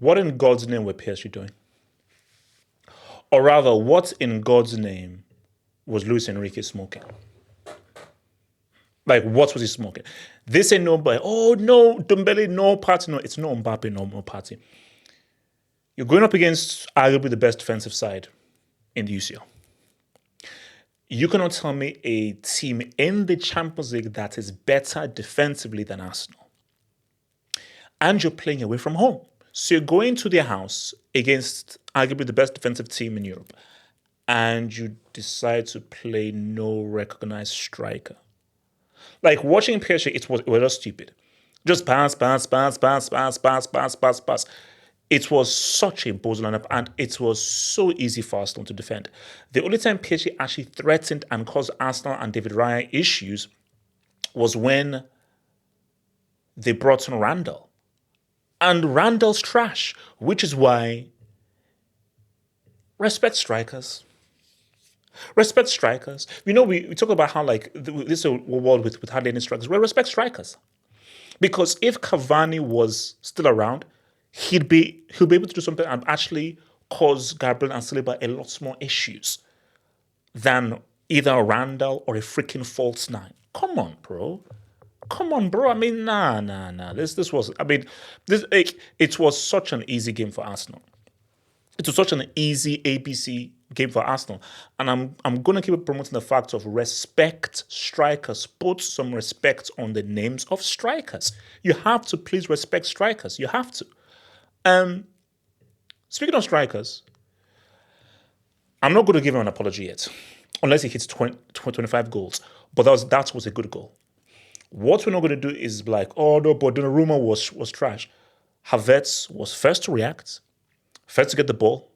What in God's name were PSG doing? Or rather, what in God's name was Luis Enrique smoking? Like, what was he smoking? They say no, but oh no, Dembele, no party. No, it's no Mbappe, no party. You're going up against arguably the best defensive side in the UCL. You cannot tell me a team in the Champions League that is better defensively than Arsenal. And you're playing away from home. So you're going to their house against arguably the best defensive team in Europe. And you decide to play no recognized striker. Like watching PSG, it was just stupid. Just pass. It was such a bozo lineup, and it was so easy for Arsenal to defend. The only time PSG actually threatened and caused Arsenal and David Raya issues was when they brought in Randall. And Randall's trash, which is why respect strikers. Respect strikers. You know, we talk about how like this is a world with hardly any strikers. Well, respect strikers. Because if Cavani was still around, he'll be able to do something and actually cause Gabriel and Saliba a lot more issues than either a Randall or a freaking false nine. Come on, bro. I mean, nah. This was. I mean, it was such an easy game for Arsenal. It was such an easy ABC game for Arsenal, and I'm gonna keep promoting the fact of respect strikers. Put some respect on the names of strikers. You have to please respect strikers. You have to. Speaking of strikers, I'm not going to give him an apology yet, unless he hits 25 goals. But that was a good goal. What we're not going to do is like, oh no, but Donnarumma was trash. Havertz was first to react, first to get the ball,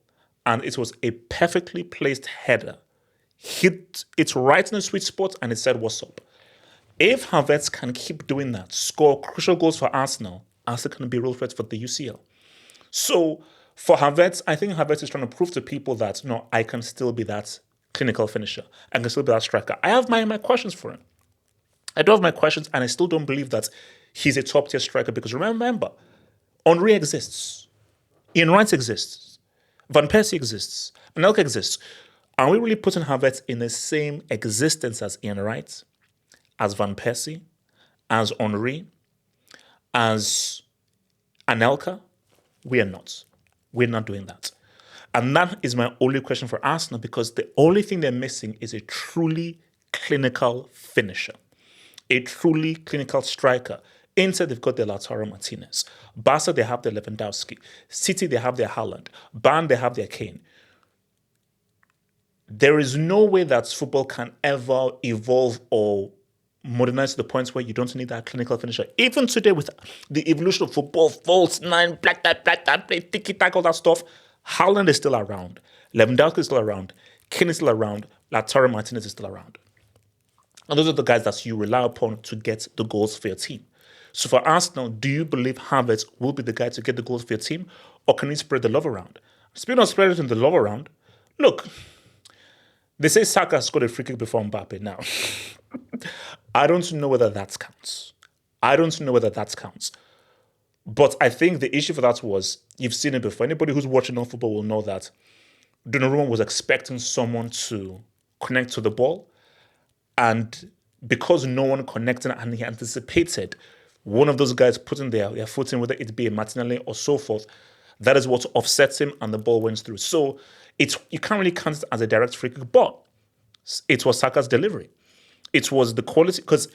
and it was a perfectly placed header. Hit it right in the sweet spot, and it said, "What's up?" If Havertz can keep doing that, score crucial goals for Arsenal can be a real threat for the UCL. So for Havertz, I think Havertz is trying to prove to people that, no, I can still be that clinical finisher. I can still be that striker. I have my questions for him. I do have my questions, and I still don't believe that he's a top-tier striker because remember, Henry exists. Ian Wright exists. Van Persie exists. Anelka exists. Are we really putting Havertz in the same existence as Ian Wright, as Van Persie, as Henry, as Anelka? We are not. We're not doing that. And that is my only question for Arsenal because the only thing they're missing is a truly clinical finisher, a truly clinical striker. Inter, they've got their Lautaro Martinez. Barca, they have their Lewandowski. City, they have their Haaland. Bayern, they have their Kane. There is no way that football can ever evolve or modernize to the point where you don't need that clinical finisher. Even today with the evolution of football, false nine, black that, play tiki-taka, all that stuff, Haaland is still around. Lewandowski is still around. Kane is still around. Lautaro Martinez is still around. And those are the guys that you rely upon to get the goals for your team. So for Arsenal, do you believe Havertz will be the guy to get the goals for your team? Or can he spread the love around? Speaking of spreading the love around, look, they say Saka scored a free kick before Mbappe. Now, I don't know whether that counts. But I think the issue for that was, you've seen it before. Anybody who's watching non-football will know that Donnarumma was expecting someone to connect to the ball. And because no one connected and he anticipated one of those guys putting their foot in, whether it be a Martinelli or so forth, that is what offsets him and the ball went through. So you can't really count it as a direct free kick, but it was Saka's delivery. It was the quality, because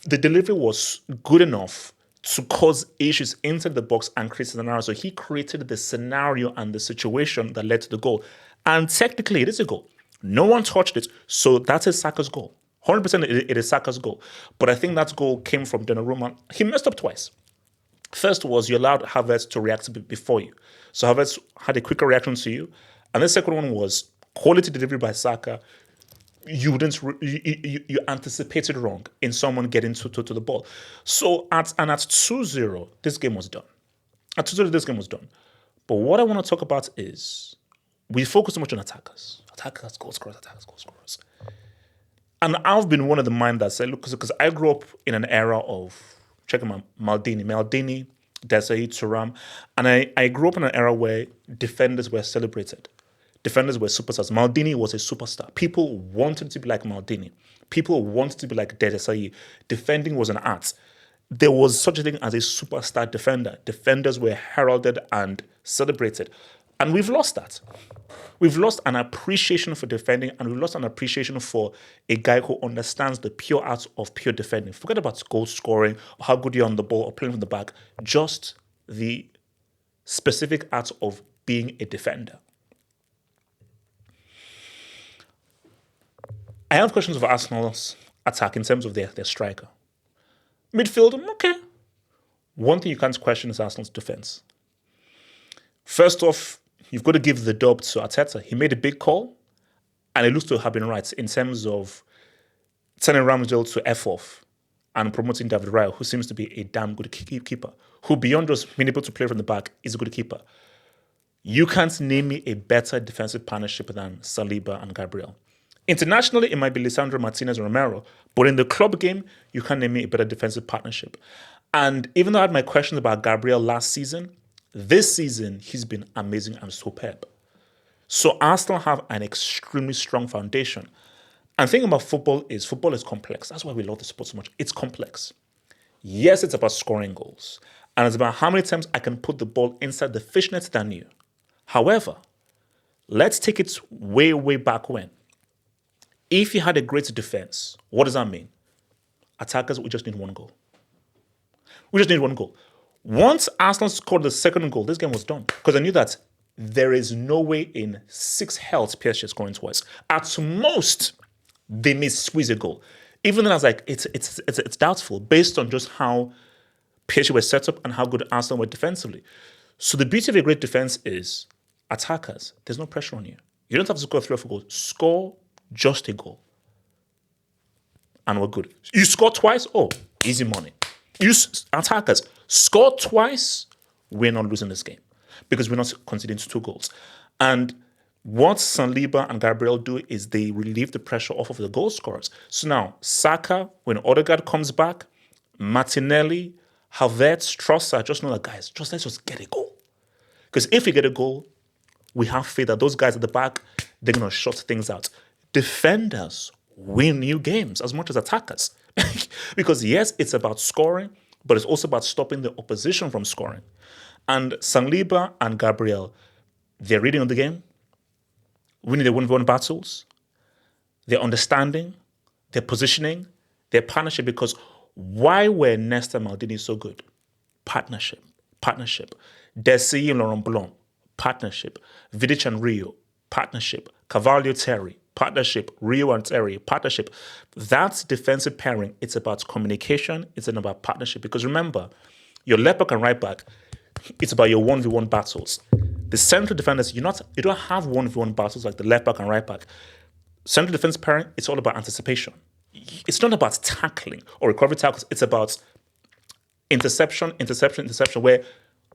the delivery was good enough to cause issues inside the box and create a scenario. So he created the scenario and the situation that led to the goal. And technically, it is a goal. No one touched it, so that is Saka's goal. 100% it is Saka's goal. But I think that goal came from Donnarumma. He messed up twice. First was you allowed Havertz to react before you. So Havertz had a quicker reaction to you. And the second one was quality delivery by Saka. You anticipated wrong in someone getting to the ball. So at 2-0, this game was done. At 2-0, this game was done. But what I want to talk about is we focus so much on attackers. Attackers, goal scorers. And I've been one of the mind that said, look, because I grew up in an era of, check out Maldini, Desai, Thuram. And I grew up in an era where defenders were celebrated. Defenders were superstars. Maldini was a superstar. People wanted to be like Maldini. People wanted to be like Desai. Defending was an art. There was such a thing as a superstar defender. Defenders were heralded and celebrated. And we've lost that. We've lost an appreciation for defending, and we've lost an appreciation for a guy who understands the pure art of pure defending. Forget about goal scoring, or how good you're on the ball, or playing from the back. Just the specific art of being a defender. I have questions of Arsenal's attack in terms of their striker. Midfield, okay. One thing you can't question is Arsenal's defense. First off, you've got to give the dub to Arteta. He made a big call, and it looks to have been right in terms of turning Ramsdale to F off and promoting David Raya, who seems to be a damn good keeper, who beyond just being able to play from the back is a good keeper. You can't name me a better defensive partnership than Saliba and Gabriel. Internationally, it might be Lisandro Martinez and Romero, but in the club game, you can't name me a better defensive partnership. And even though I had my questions about Gabriel last season, this season, he's been amazing and superb. So Arsenal have an extremely strong foundation. And the thing about football is complex. That's why we love the sport so much. It's complex. Yes, it's about scoring goals. And it's about how many times I can put the ball inside the fishnet than you. However, let's take it way, way back when. If you had a great defense, what does that mean? Attackers, we just need one goal. We just need one goal. Once Arsenal scored the second goal, this game was done. Because I knew that there is no way in 6 healths PSG is scoring twice. At most, they may squeeze a goal. Even then, I was like, it's doubtful based on just how PSG were set up and how good Arsenal were defensively. So the beauty of a great defense is attackers, there's no pressure on you. You don't have to score 3 or 4 goals. Score just a goal. And we're good. You score twice? Oh, easy money. Attackers, score twice, we're not losing this game because we're not conceding 2 goals. And what Saliba and Gabriel do is they relieve the pressure off of the goal scorers. So now, Saka, when Odegaard comes back, Martinelli, Havertz, Trossard, just know that, guys, let's just get a goal. Because if we get a goal, we have faith that those guys at the back, they're going to shut things out. Defenders win new games as much as attackers. Because yes, it's about scoring, but it's also about stopping the opposition from scoring. And Saliba and Gabriel, they're reading on the game, winning their one-on-one battles, their understanding, their positioning, their partnership. Because why were Nesta and Maldini so good? Partnership. Desai and Laurent Blanc, partnership. Vidic and Rio, partnership. Carvalho Terry, partnership. Rio and Terry, partnership. That's defensive pairing. It's about communication. It's about partnership. Because remember, your left back and right back, it's about your 1v1 battles. The central defenders, you don't have 1v1 battles like the left back and right back. Central defense pairing, it's all about anticipation. It's not about tackling or recovery tackles. It's about interception, where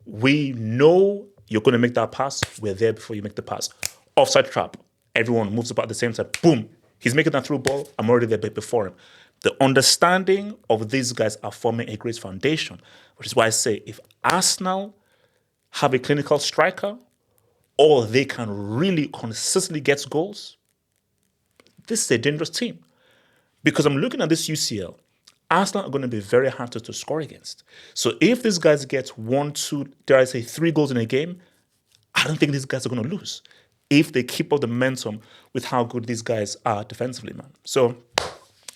we know you're going to make that pass. We're there before you make the pass. Offside trap. Everyone moves about at the same time. Boom. He's making that through ball. I'm already there before him. The understanding of these guys are forming a great foundation, which is why I say if Arsenal have a clinical striker or they can really consistently get goals, this is a dangerous team. Because I'm looking at this UCL, Arsenal are going to be very hard to score against. So if these guys get 1, 2, dare I say 3 goals in a game, I don't think these guys are going to lose if they keep up the momentum with how good these guys are defensively, man. So,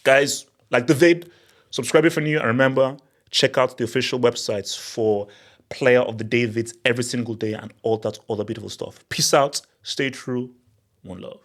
guys, like the vid, subscribe if you're new, and remember, check out the official websites for Player of the Day vids every single day and all that other beautiful stuff. Peace out, stay true, one love.